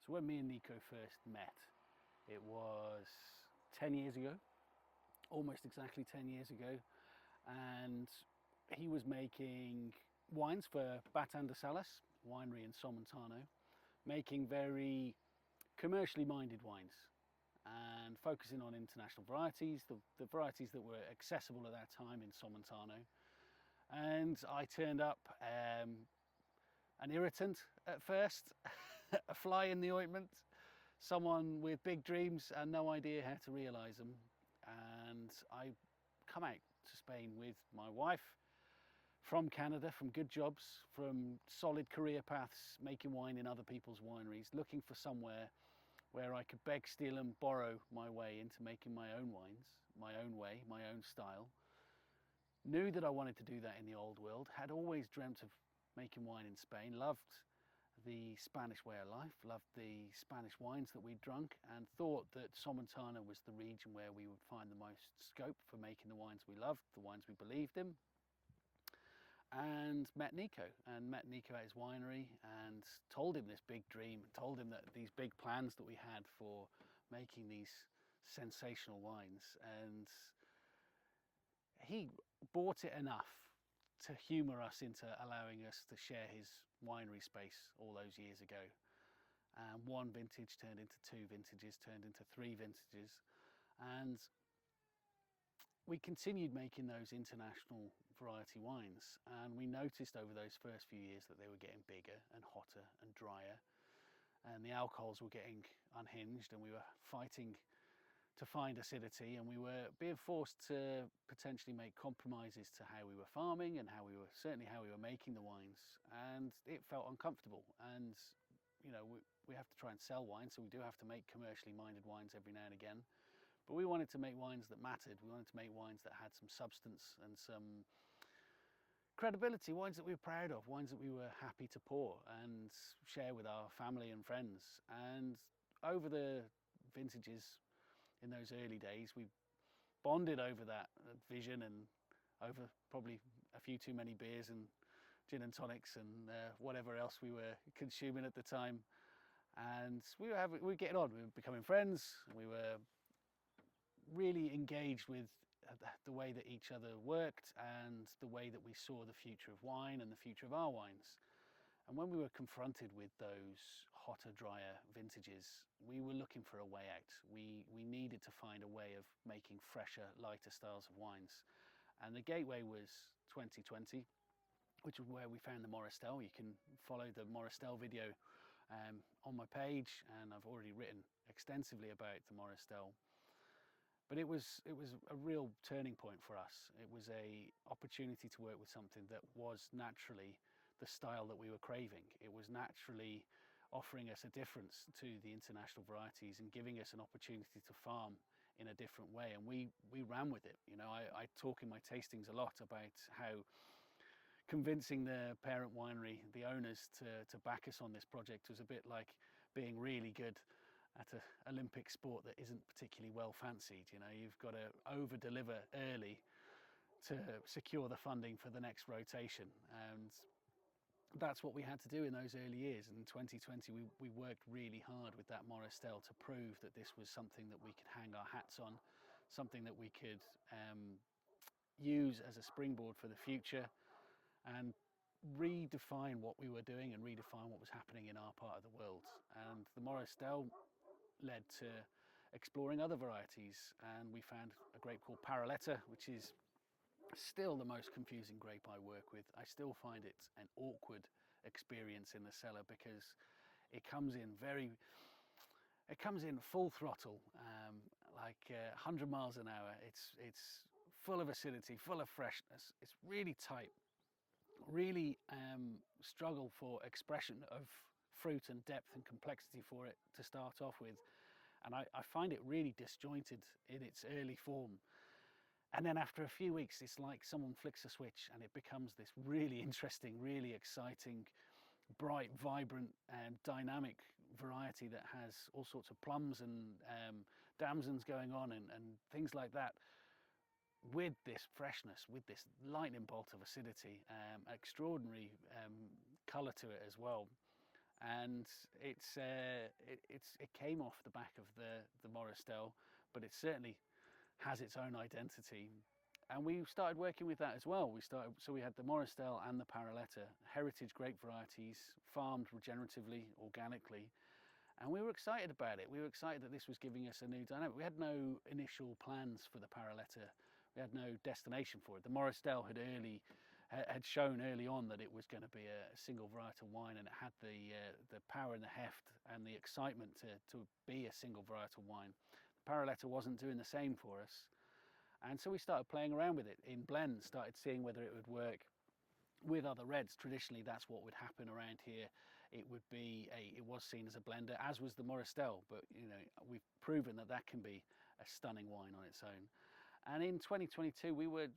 So when me and Nico first met, it was 10 years ago, almost exactly 10 years ago, and he was making wines for Batan de Salas winery in Somontano, making very commercially minded wines and focusing on international varieties, the varieties that were accessible at that time in Somontano. And I turned up an irritant at first, a fly in the ointment, someone with big dreams and no idea how to realise them. And I come out to Spain with my wife from Canada, from good jobs, from solid career paths, making wine in other people's wineries, looking for somewhere where I could beg, steal and borrow my way into making my own wines, my own way, my own style. Knew that I wanted to do that in the old world, had always dreamt of making wine in Spain, loved the Spanish way of life, loved the Spanish wines that we'd drunk, and thought that Somontano was the region where we would find the most scope for making the wines we loved, the wines we believed in. And met Nico at his winery and told him this big dream, told him that these big plans that we had for making these sensational wines. And he bought it enough to humour us into allowing us to share his winery space all those years ago. And one vintage turned into two vintages, turned into three vintages. And we continued making those international variety wines, and we noticed over those first few years that they were getting bigger and hotter and drier, and the alcohols were getting unhinged, and we were fighting to find acidity, and we were being forced to potentially make compromises to how we were farming and certainly how we were making the wines, and it felt uncomfortable. And you know, we have to try and sell wine, so we do have to make commercially minded wines every now and again. But we wanted to make wines that mattered. We wanted to make wines that had some substance and some credibility, wines that we were proud of, wines that we were happy to pour and share with our family and friends. And over the vintages in those early days, we bonded over that vision and over probably a few too many beers and gin and tonics and whatever else we were consuming at the time. And we were getting on, we were becoming friends, we were really engaged with the way that each other worked and the way that we saw the future of wine and the future of our wines. And when we were confronted with those hotter, drier vintages, we were looking for a way out. We needed to find a way of making fresher, lighter styles of wines. And the gateway was 2020, which is where we found the Moristel. You can follow the Moristel video on my page, and I've already written extensively about the Moristel. But it was a real turning point for us. It was an opportunity to work with something that was naturally the style that we were craving. It was naturally offering us a difference to the international varieties and giving us an opportunity to farm in a different way. And we ran with it. You know, I talk in my tastings a lot about how convincing the parent winery, the owners, to back us on this project was a bit like being really good at an Olympic sport that isn't particularly well fancied. You know, you've got to over deliver early to secure the funding for the next rotation, and that's what we had to do in those early years. In 2020 we worked really hard with that Moristel to prove that this was something that we could hang our hats on, something that we could use as a springboard for the future and redefine what we were doing and redefine what was happening in our part of the world. And the Moristel led to exploring other varieties, and we found a grape called Paraletta, which is still the most confusing grape I work with. I still find it an awkward experience in the cellar because it comes in full throttle, like 100 miles an hour. It's full of acidity, full of freshness. It's really tight, really struggle for expression of fruit and depth and complexity for it to start off with. And I find it really disjointed in its early form. And then after a few weeks, it's like someone flicks a switch and it becomes this really interesting, really exciting, bright, vibrant and dynamic variety that has all sorts of plums and damsons going on and things like that, with this freshness, with this lightning bolt of acidity, extraordinary colour to it as well. and it came off the back of the Moristel, but it certainly has its own identity. And we started working with that as well. So we had the Moristel and the Paraletta, heritage grape varieties, farmed regeneratively, organically, and we were excited about it. We were excited that this was giving us a new dynamic. We had no initial plans for the Paraletta. We had no destination for it. The Moristel had shown early on that it was going to be a single varietal wine, and it had the power and the heft and the excitement to be a single varietal wine. The Paraletta wasn't doing the same for us. And so we started playing around with it in blends, started seeing whether it would work with other reds. Traditionally, that's what would happen around here. It was seen as a blender, as was the Moristel, but we've proven that that can be a stunning wine on its own. And in 2022, we were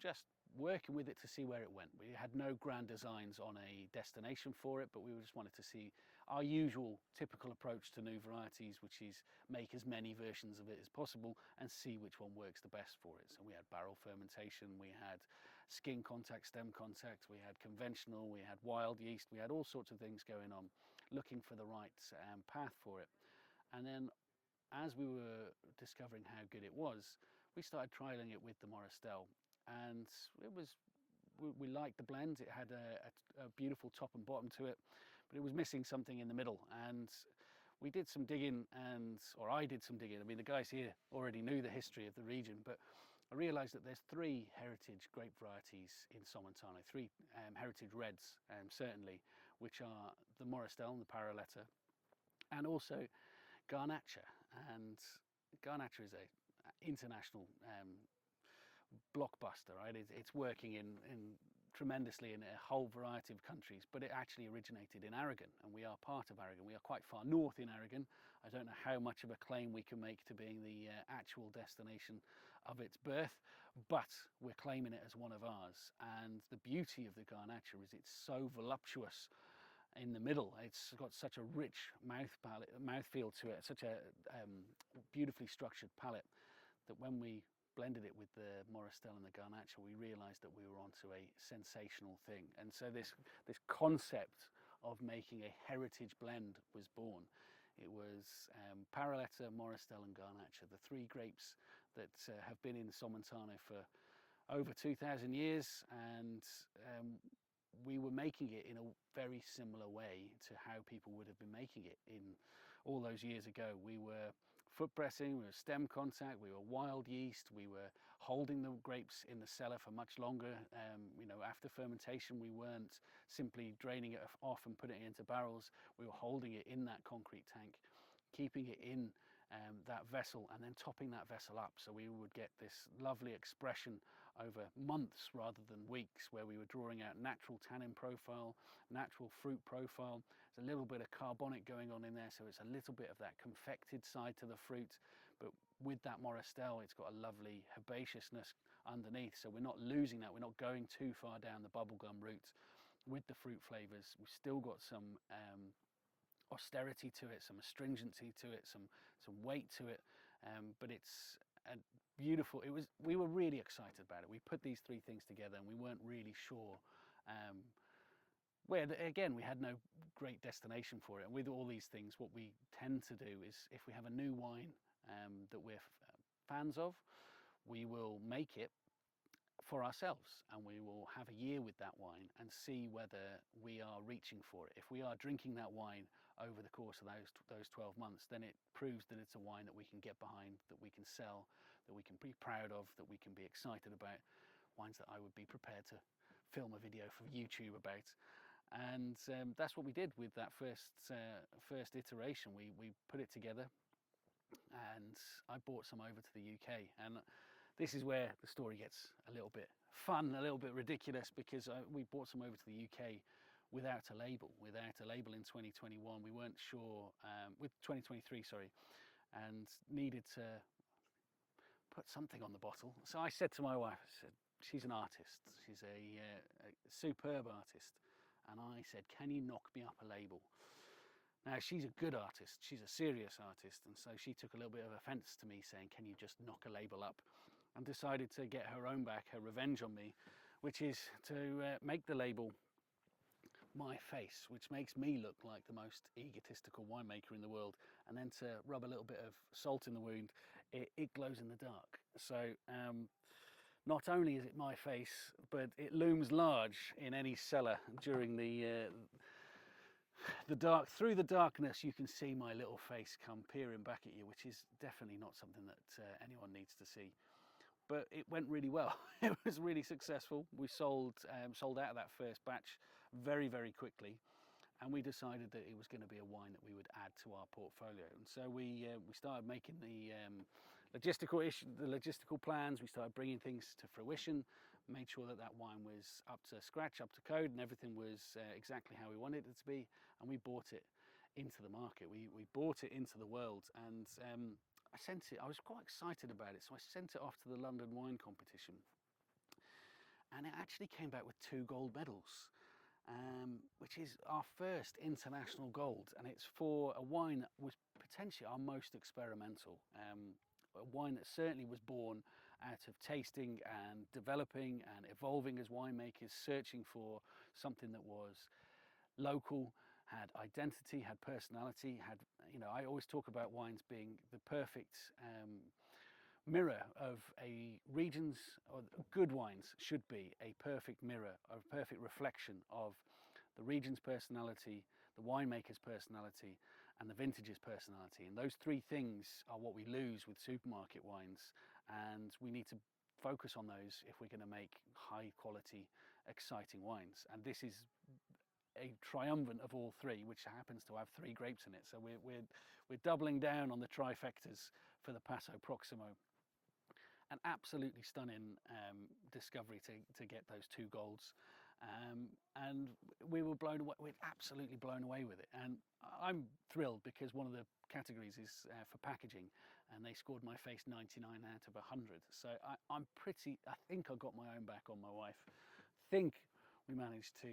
just working with it to see where it went. We had no grand designs on a destination for it, but we just wanted to see our usual typical approach to new varieties, which is make as many versions of it as possible and see which one works the best for it. So we had barrel fermentation, we had skin contact, stem contact, we had conventional, we had wild yeast, we had all sorts of things going on, looking for the right path for it. And then as we were discovering how good it was, we started trialing it with the Moristel, and we liked the blend. It had a beautiful top and bottom to it, but it was missing something in the middle. And we did some digging, or I did some digging. I mean, the guys here already knew the history of the region, but I realised that there's 3 heritage grape varieties in Somontano, 3 heritage reds, certainly, which are the Moristel and the Paraletta, and also Garnacha. And Garnacha is a international blockbuster, right? It's working in tremendously in a whole variety of countries, but it actually originated in Aragon, and we are part of Aragon. We are quite far north in Aragon. I don't know how much of a claim we can make to being the actual destination of its birth, but we're claiming it as one of ours. And the beauty of the Garnacha is it's so voluptuous in the middle. It's got such a rich mouthfeel to it, such a beautifully structured palate, that when we blended it with the Moristel and the Garnacha, we realised that we were onto a sensational thing. And so this concept of making a heritage blend was born. It was Paraletta, Moristel and Garnacha, the 3 grapes that have been in Somontano for over 2,000 years, and we were making it in a very similar way to how people would have been making it in all those years ago. We were foot pressing, we were stem contact, we were wild yeast, we were holding the grapes in the cellar for much longer. After fermentation, we weren't simply draining it off and putting it into barrels. We were holding it in that concrete tank, keeping it in that vessel, and then topping that vessel up. So we would get this lovely expression over months rather than weeks, where we were drawing out natural tannin profile, natural fruit profile. There's a little bit of carbonic going on in there, so it's a little bit of that confected side to the fruit, but with that Moristel, it's got a lovely herbaceousness underneath, so we're not losing that. We're not going too far down the bubblegum route with the fruit flavors. We've still got some austerity to it, some astringency to it, some weight to it, but it's a beautiful. We were really excited about it. We put these 3 things together, and we weren't really sure where. Again, we had no great destination for it. And with all these things, what we tend to do is, if we have a new wine that we're fans of, we will make it for ourselves, and we will have a year with that wine and see whether we are reaching for it. If we are drinking that wine over the course of those 12 months, then it proves that it's a wine that we can get behind, that we can sell, that we can be proud of, that we can be excited about, wines that I would be prepared to film a video for YouTube about. And that's what we did with that first iteration. We put it together, and I brought some over to the UK, and this is where the story gets a little bit fun, a little bit ridiculous, because we brought some over to the UK without a label in 2021. We weren't sure, with 2023, sorry, and needed to put something on the bottle. So I said to my wife, I said, she's an artist, she's a superb artist, and I said, can you knock me up a label? Now, she's a good artist, she's a serious artist, and so she took a little bit of offence to me saying, can you just knock a label up? And decided to get her own back, her revenge on me, which is to make the label my face, which makes me look like the most egotistical winemaker in the world, and then to rub a little bit of salt in the wound, it glows in the dark. So not only is it my face, but it looms large in any cellar during the dark. Through the darkness, you can see my little face come peering back at you, which is definitely not something that anyone needs to see. But it went really well. It was really successful. We sold out of that first batch very, very quickly, and we decided that it was going to be a wine that we would add to our portfolio. And so we started making the logistical plans. We started bringing things to fruition, made sure that that wine was up to scratch, up to code, and everything was exactly how we wanted it to be. And we brought it into the market. We brought it into the world, and I sent it. I was quite excited about it, so I sent it off to the London Wine Competition, and it actually came back with 2 gold medals, which is our first international gold, and it's for a wine that was potentially our most experimental. A wine that certainly was born out of tasting and developing and evolving as winemakers, searching for something that was local, had identity, had personality, had, you know, I always talk about wines being the perfect mirror of a region's, or good wines should be a perfect mirror, a perfect reflection of the region's personality, the winemaker's personality, and the vintage's personality. And those 3 things are what we lose with supermarket wines, and we need to focus on those if we're going to make high quality, exciting wines. And this is a triumvirate of all 3, which happens to have 3 grapes in it. So we're doubling down on the trifectas for the Paso-Próximo. An absolutely stunning discovery to get those 2 golds, and we were blown away. We're absolutely blown away with it, and I'm thrilled because one of the categories is for packaging, and they scored my face 99 out of 100. So I'm pretty. I think I got my own back on my wife. I think we managed to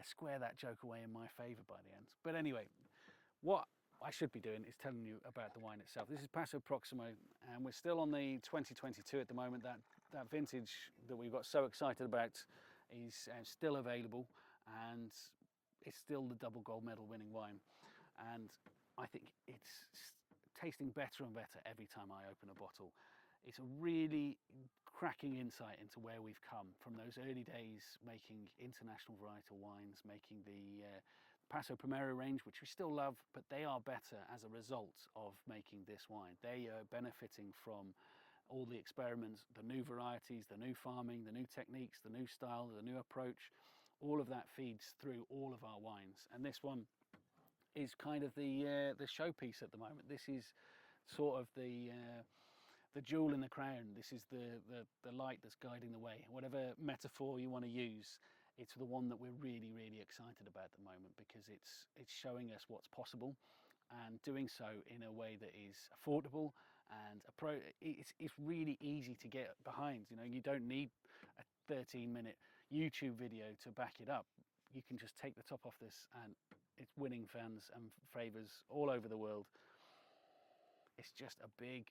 square that joke away in my favour by the end. But anyway, what I should be doing is telling you about the wine itself. This is Paso-Próximo, and we're still on the 2022 at the moment. That vintage that we got so excited about is still available, and it's still the double gold medal winning wine. And I think it's tasting better and better every time I open a bottle. It's a really cracking insight into where we've come from those early days making international varietal wines, making the Paso Primero range, which we still love, but they are better as a result of making this wine. They are benefiting from all the experiments, the new varieties, the new farming, the new techniques, the new style, the new approach. All of that feeds through all of our wines, and this one is kind of the showpiece at the moment. This is sort of the jewel in the crown. This is the light that's guiding the way. Whatever metaphor you want to use, it's the one that we're really, really excited about at the moment, because it's showing us what's possible, and doing so in a way that is affordable and it's really easy to get behind. You know, you don't need a 13-minute YouTube video to back it up. You can just take the top off this, and it's winning fans and favours all over the world. It's just a big,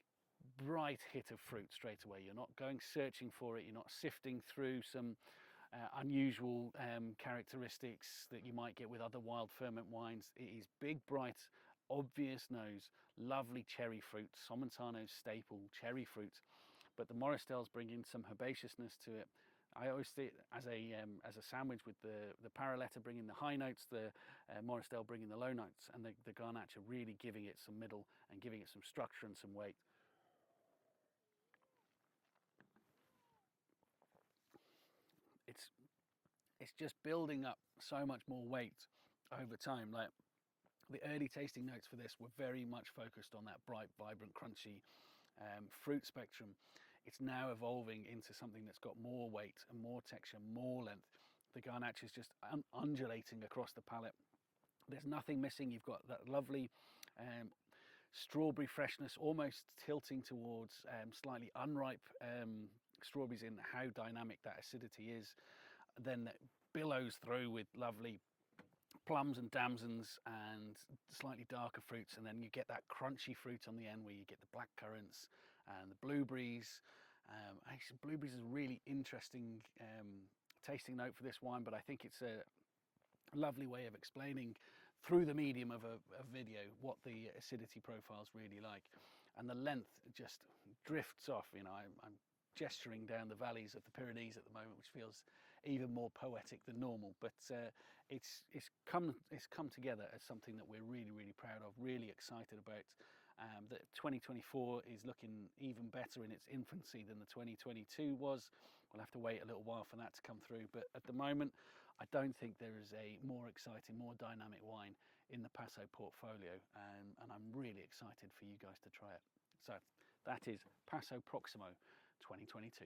bright hit of fruit straight away. You're not going searching for it. You're not sifting through some unusual characteristics that you might get with other wild ferment wines. It is big, bright, obvious nose, lovely cherry fruit, Somontano's staple cherry fruit, but the Moristels bring in some herbaceousness to it. I always see it as a sandwich, with the Paraletta bringing the high notes, the Moristel bringing the low notes, and the Garnacha really giving it some middle and giving it some structure and some weight. It's just building up so much more weight over time. Like, the early tasting notes for this were very much focused on that bright, vibrant, crunchy fruit spectrum. It's now evolving into something that's got more weight and more texture, more length. The Garnacha is just undulating across the palate. There's nothing missing. You've got that lovely strawberry freshness, almost tilting towards slightly unripe strawberries in how dynamic that acidity is. Then that billows through with lovely plums and damsons and slightly darker fruits, and then you get that crunchy fruit on the end where you get the black currants and the blueberries. Actually, blueberries is a really interesting tasting note for this wine, but I think it's a lovely way of explaining through the medium of a video what the acidity profile is really like. And the length just drifts off. You know, I'm gesturing down the valleys of the Pyrenees at the moment, which feels even more poetic than normal, but it's come together as something that we're really proud of, really excited about. That 2024 is looking even better in its infancy than the 2022 was. We'll have to wait a little while for that to come through, but at the moment I don't think there is a more exciting, more dynamic wine in the Paso portfolio, and I'm really excited for you guys to try it. So that is Paso-Próximo 2022.